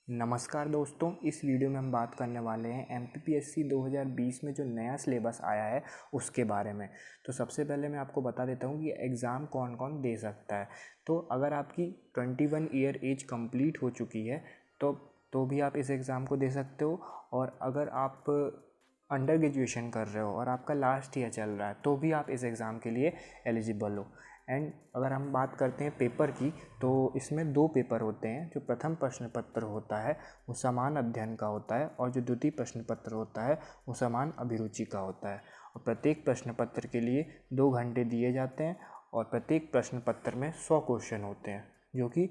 नमस्कार दोस्तों, इस वीडियो में हम बात करने वाले हैं एमपीपीएससी 2020 में जो नया सिलेबस आया है उसके बारे में। तो सबसे पहले मैं आपको बता देता हूँ कि एग्ज़ाम कौन कौन दे सकता है। तो अगर आपकी 21 ईयर एज कंप्लीट हो चुकी है तो भी आप इस एग्ज़ाम को दे सकते हो, और अगर आप अंडर ग्रेजुएशन कर रहे हो और आपका लास्ट ईयर चल रहा है तो भी आप इस एग्ज़ाम के लिए एलिजिबल हो। एंड अगर हम बात करते हैं पेपर की, तो इसमें दो पेपर होते हैं। जो प्रथम प्रश्न पत्र होता है वो समान अध्ययन का होता है, और जो द्वितीय प्रश्न पत्र होता है वो समान अभिरुचि का होता है। और प्रत्येक प्रश्न पत्र के लिए 2 घंटे दिए जाते हैं, और प्रत्येक प्रश्न पत्र में 100 क्वेश्चन होते हैं जो कि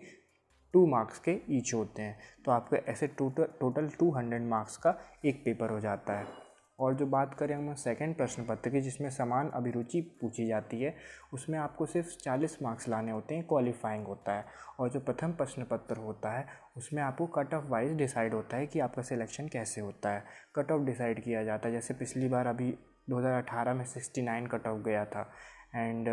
2 मार्क्स के ईच होते हैं। तो आपके ऐसे टोटल 200 मार्क्स का एक पेपर हो जाता है। और जो बात करें हम सेकंड प्रश्न पत्र की, जिसमें समान अभिरुचि पूछी जाती है, उसमें आपको सिर्फ 40 मार्क्स लाने होते हैं, क्वालिफाइंग होता है। और जो प्रथम प्रश्न पत्र होता है उसमें आपको कट ऑफ वाइज डिसाइड होता है कि आपका सिलेक्शन कैसे होता है। कट ऑफ डिसाइड किया जाता है, जैसे पिछली बार अभी 2018 में 69 कट ऑफ गया था, एंड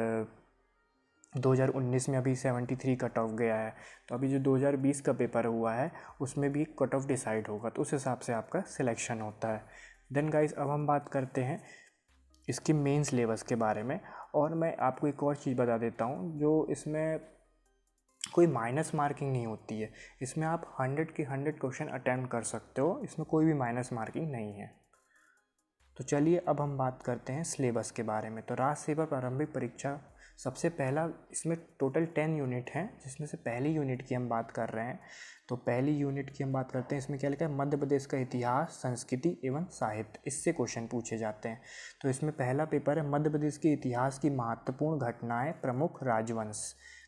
2019 में अभी 73 कट ऑफ गया है। तो अभी जो 2020 का पेपर हुआ है उसमें भी कट ऑफ डिसाइड होगा, तो उस हिसाब से आपका सिलेक्शन होता है। देन गाइस, अब हम बात करते हैं इसकी मेन सिलेबस के बारे में। और मैं आपको एक और चीज़ बता देता हूँ, जो इसमें कोई माइनस मार्किंग नहीं होती है। इसमें आप 100 के 100 क्वेश्चन अटैम्प्ट कर सकते हो, इसमें कोई भी माइनस मार्किंग नहीं है। तो चलिए अब हम बात करते हैं सिलेबस के बारे में। तो राज्य सेवा प्रारंभिक परीक्षा सबसे पहला, इसमें टोटल 10 यूनिट हैं, जिसमें से पहली यूनिट की हम बात कर रहे हैं। तो पहली यूनिट की हम बात करते हैं, इसमें क्या लिखा है, मध्य प्रदेश का इतिहास, संस्कृति एवं साहित्य। इससे क्वेश्चन पूछे जाते हैं। तो इसमें पहला पेपर है मध्य प्रदेश के इतिहास की महत्वपूर्ण घटनाएं, प्रमुख राजवंश।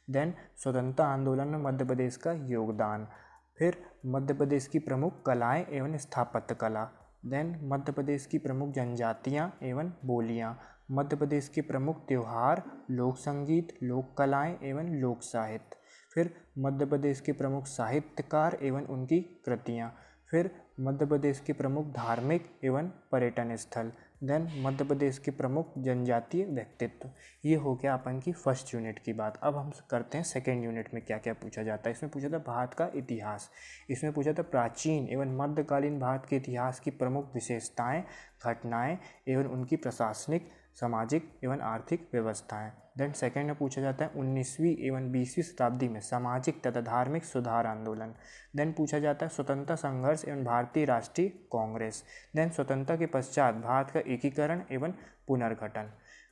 देन स्वतंत्रता आंदोलन में मध्य प्रदेश का योगदान। फिर मध्य प्रदेश की प्रमुख कलाएं एवं स्थापत्य कला। देन मध्य प्रदेश की प्रमुख जनजातियां एवं बोलियां। मध्य प्रदेश के प्रमुख त्यौहार, लोक संगीत, लोक कलाएँ एवं लोक साहित्य। फिर मध्य प्रदेश के प्रमुख साहित्यकार एवं उनकी कृतियाँ। फिर मध्य प्रदेश के प्रमुख धार्मिक एवं पर्यटन स्थल। देन मध्य प्रदेश के प्रमुख जनजातीय व्यक्तित्व। ये हो गया अपन की फर्स्ट यूनिट की बात। अब हम करते हैं सेकेंड यूनिट में क्या क्या पूछा जाता है। इसमें पूछा था भारत का इतिहास। इसमें पूछा था प्राचीन एवं मध्यकालीन भारत के इतिहास की प्रमुख विशेषताएं, घटनाएं एवं उनकी प्रशासनिक, सामाजिक एवं आर्थिक व्यवस्थाएं। देन सेकेंड में पूछा जाता है 19वीं एवं 20वीं शताब्दी में सामाजिक तथा धार्मिक सुधार आंदोलन। देन पूछा जाता है स्वतंत्रता संघर्ष एवं भारतीय राष्ट्रीय कांग्रेस। देन स्वतंत्रता के पश्चात भारत का एकीकरण एवं पुनर्गठन।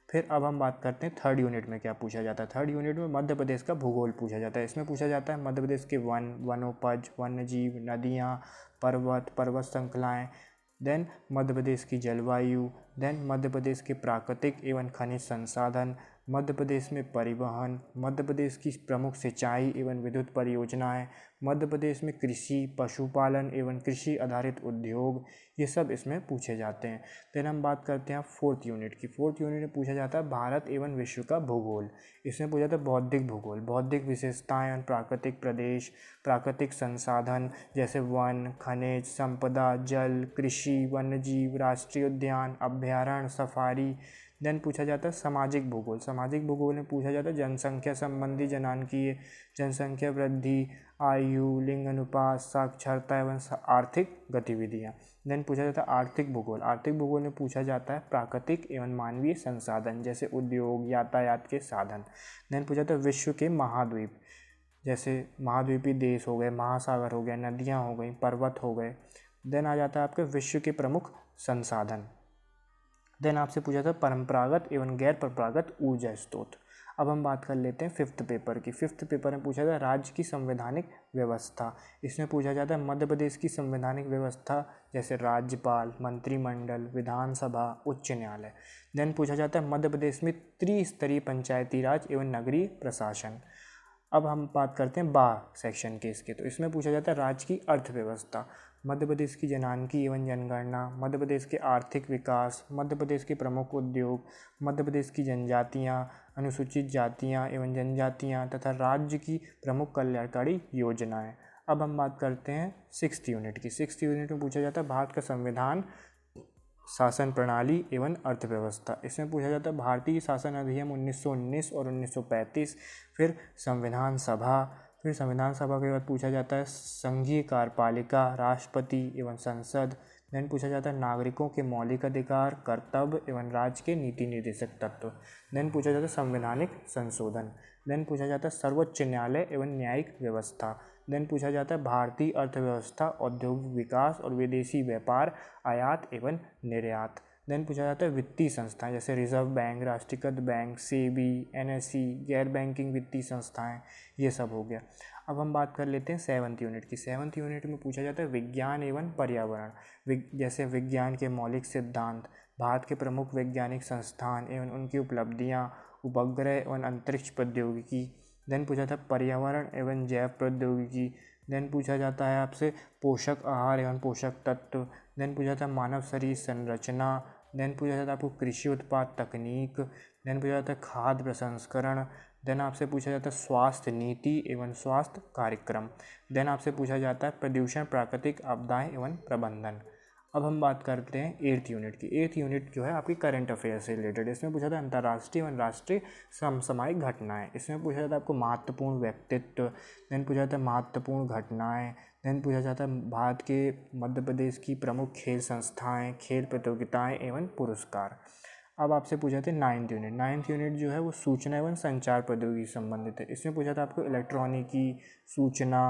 फिर अब हम बात करते हैं थर्ड यूनिट में क्या पूछा जाता है। थर्ड यूनिट में मध्य प्रदेश का भूगोल पूछा जाता है। इसमें पूछा जाता है मध्य प्रदेश के वन, वनोपज, वन्यजीव, नदियाँ, पर्वत, पर्वत श्रृंखलाएँ। देन मध्य प्रदेश की जलवायु। देन मध्य प्रदेश के प्राकृतिक एवं खनिज संसाधन। मध्य प्रदेश में परिवहन। मध्य प्रदेश की प्रमुख सिंचाई एवं विद्युत परियोजनाएं। मध्य प्रदेश में कृषि, पशुपालन एवं कृषि आधारित उद्योग। ये सब इसमें पूछे जाते हैं। देन हम बात करते हैं फोर्थ यूनिट की। फोर्थ यूनिट में पूछा जाता है भारत एवं विश्व का भूगोल। इसमें पूछा जाता है बौद्धिक भूगोल, बौद्धिक विशेषताएं एवं प्राकृतिक प्रदेश, प्राकृतिक संसाधन जैसे वन, खनिज संपदा, जल, कृषि, वन्यजीव, राष्ट्रीय उद्यान, अभ्यारण्य, सफारी। देन पूछा जाता है सामाजिक भूगोल। सामाजिक भूगोल में पूछा जाता है जनसंख्या संबंधी, जनांकीय, जनसंख्या वृद्धि, आयु, लिंग अनुपात, साक्षरता एवं आर्थिक गतिविधियाँ। देन पूछा जाता है आर्थिक भूगोल। आर्थिक भूगोल में पूछा जाता है प्राकृतिक एवं मानवीय संसाधन जैसे उद्योग, यातायात के साधन। देन पूछा जाता है विश्व के महाद्वीप, जैसे महाद्वीपीय देश हो गए, महासागर हो गए, नदियाँ हो गई, पर्वत हो गए। देन आ जाता है आपके विश्व के प्रमुख संसाधन। देन आपसे पूछा था परंपरागत एवं गैर परंपरागत ऊर्जा स्रोत। अब हम बात कर लेते हैं फिफ्थ पेपर की। फिफ्थ पेपर में पूछा था राज्य की संवैधानिक व्यवस्था। इसमें पूछा जाता है मध्य प्रदेश की संवैधानिक व्यवस्था जैसे राज्यपाल, मंत्रिमंडल, विधानसभा, उच्च न्यायालय। देन पूछा जाता है मध्य प्रदेश में त्रिस्तरीय पंचायती राज एवं नगरीय प्रशासन। अब हम बात करते हैं बा सेक्शन के इसके। तो इसमें पूछा जाता है राज्य की अर्थव्यवस्था, मध्य प्रदेश की जनांकी एवं जनगणना, मध्य प्रदेश के आर्थिक विकास, मध्य प्रदेश के प्रमुख उद्योग, मध्य प्रदेश की जनजातियाँ, अनुसूचित जातियाँ एवं जनजातियाँ तथा राज्य की प्रमुख कल्याणकारी योजनाएं। अब हम बात करते हैं सिक्स्थ यूनिट की। सिक्स्थ यूनिट में पूछा जाता है भारत का संविधान, शासन प्रणाली एवं अर्थव्यवस्था। इसमें पूछा जाता है भारतीय शासन अधिनियम 1919 और 1935। फिर संविधान सभा, फिर संविधान सभा के बाद पूछा जाता है संघीय कार्यपालिका, राष्ट्रपति एवं संसद। देन पूछा जाता है नागरिकों के मौलिक अधिकार, कर्तव्य एवं राज्य के नीति निर्देशक तत्व। देन पूछा जाता है संवैधानिक संशोधन। देन पूछा जाता है सर्वोच्च न्यायालय एवं न्यायिक व्यवस्था। देन पूछा जाता है भारतीय अर्थव्यवस्था, औद्योगिक विकास और विदेशी व्यापार, आयात एवं निर्यात। देन पूछा जाता है वित्तीय संस्थाएं, जैसे रिजर्व बैंक, राष्ट्रीयकृत बैंक, सेबी, एनएसई, गैर बैंकिंग वित्तीय संस्थाएं, ये सब हो गया। अब हम बात कर लेते हैं 7th यूनिट की। 7th यूनिट में पूछा जाता है विज्ञान एवं पर्यावरण, जैसे विज्ञान के मौलिक सिद्धांत, भारत के प्रमुख वैज्ञानिक संस्थान एवं उनकी उपलब्धियां, उपग्रह एवं अंतरिक्ष प्रौद्योगिकी। देन पूछा था पर्यावरण एवं जैव प्रौद्योगिकी। देन पूछा जाता है आपसे पोषक आहार एवं पोषक तत्व। देन पूछा था मानव शरीर संरचना। देन पूछा जाता है आपको कृषि उत्पाद तकनीक। देन पूछा जाता है खाद्य प्रसंस्करण। देन आपसे पूछा जाता है स्वास्थ्य नीति एवं स्वास्थ्य कार्यक्रम। देन आपसे पूछा जाता है प्रदूषण, प्राकृतिक आपदाएं एवं प्रबंधन। अब हम बात करते हैं 8th यूनिट की। 8th यूनिट जो है आपकी करंट अफेयर से रिलेटेड। इसमें पूछा था अंतर्राष्ट्रीय एवं राष्ट्रीय समसामयिक घटनाएं। इसमें पूछा जाता है आपको महत्वपूर्ण व्यक्तित्व। देन पूछा जाता है महत्वपूर्ण घटनाएं। देन पूछा जाता है भारत के मध्य प्रदेश की प्रमुख खेल संस्थाएं, खेल प्रतियोगिताएं एवं पुरस्कार। अब आपसे पूछा था 9th यूनिट। 9th यूनिट जो है वो सूचना एवं संचार प्रौद्योगिकी से संबंधित है। इसमें पूछा था आपको इलेक्ट्रॉनिकी, सूचना,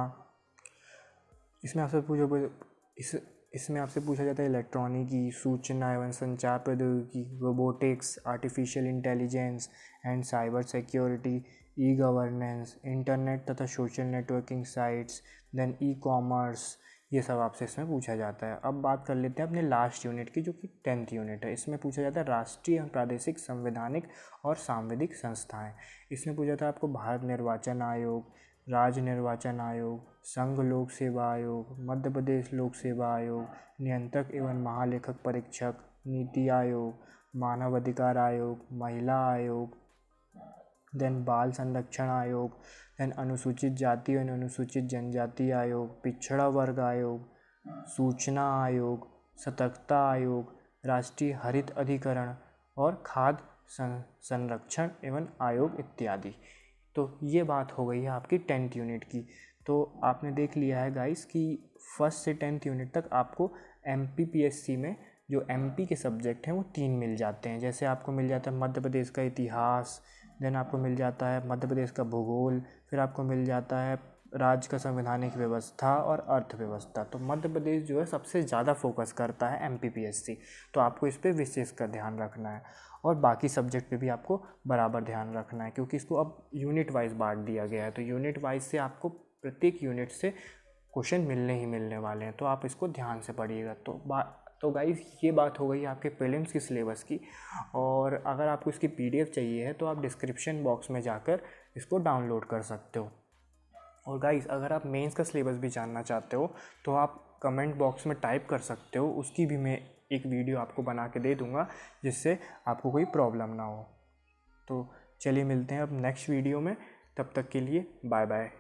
इसमें आपसे पूछा जाता है इलेक्ट्रॉनिकी, सूचना एवं संचार प्रौद्योगिकी, robotics, artificial intelligence and cyber security, e governance, internet तथा social networking sites, then e commerce, ये सब आपसे इसमें पूछा जाता है। अब बात कर लेते हैं अपने लास्ट यूनिट की, जो कि 10th यूनिट है। इसमें पूछा जाता है राष्ट्रीय एवं प्रादेशिक संवैधानिक और सांविधिक संस्थाएं। इसमें पूछा था आपको भारत निर्वाचन आयोग, राज्य निर्वाचन आयोग, संघ लोक सेवा आयोग, मध्य प्रदेश लोक सेवा आयोग, नियंत्रक एवं महालेखक परीक्षक, नीति आयोग, मानव अधिकार आयोग, महिला आयोग, देन बाल संरक्षण आयोग, देन अनुसूचित जाति एवं अनुसूचित जनजाति आयोग, पिछड़ा वर्ग आयोग, सूचना आयोग, सतर्कता आयोग, राष्ट्रीय हरित अधिकरण और खाद्य संरक्षण एवं आयोग इत्यादि। तो ये बात हो गई है आपकी 10th यूनिट की। तो आपने देख लिया है गाइस कि 1st से 10th यूनिट तक आपको MPPSC में जो MP के सब्जेक्ट हैं वो 3 मिल जाते हैं। जैसे आपको मिल जाता है मध्य प्रदेश का इतिहास, देन आपको मिल जाता है मध्य प्रदेश का भूगोल, फिर आपको मिल जाता है राज्य का संवैधानिक व्यवस्था और अर्थव्यवस्था। तो मध्य प्रदेश जो है सबसे ज़्यादा फोकस करता है MPPSC, तो आपको इस पर विशेष कर ध्यान रखना है। और बाकी सब्जेक्ट पे भी आपको बराबर ध्यान रखना है, क्योंकि इसको अब यूनिट वाइज बांट दिया गया है। तो यूनिट वाइज से आपको प्रत्येक यूनिट से क्वेश्चन मिलने ही मिलने वाले हैं, तो आप इसको ध्यान से पढ़िएगा। तो गाइस ये बात हो गई आपके प्रीलिम्स की सिलेबस की। और अगर आपको इसकी PDF चाहिए है तो आप डिस्क्रिप्शन बॉक्स में जाकर इसको डाउनलोड कर सकते हो। और गाइस अगर आप मेंस का सिलेबस भी जानना चाहते हो तो आप कमेंट बॉक्स में टाइप कर सकते हो, उसकी भी मैं एक वीडियो आपको बना के दे दूंगा, जिससे आपको कोई प्रॉब्लम ना हो। तो चलिए मिलते हैं अब नेक्स्ट वीडियो में, तब तक के लिए बाय बाय।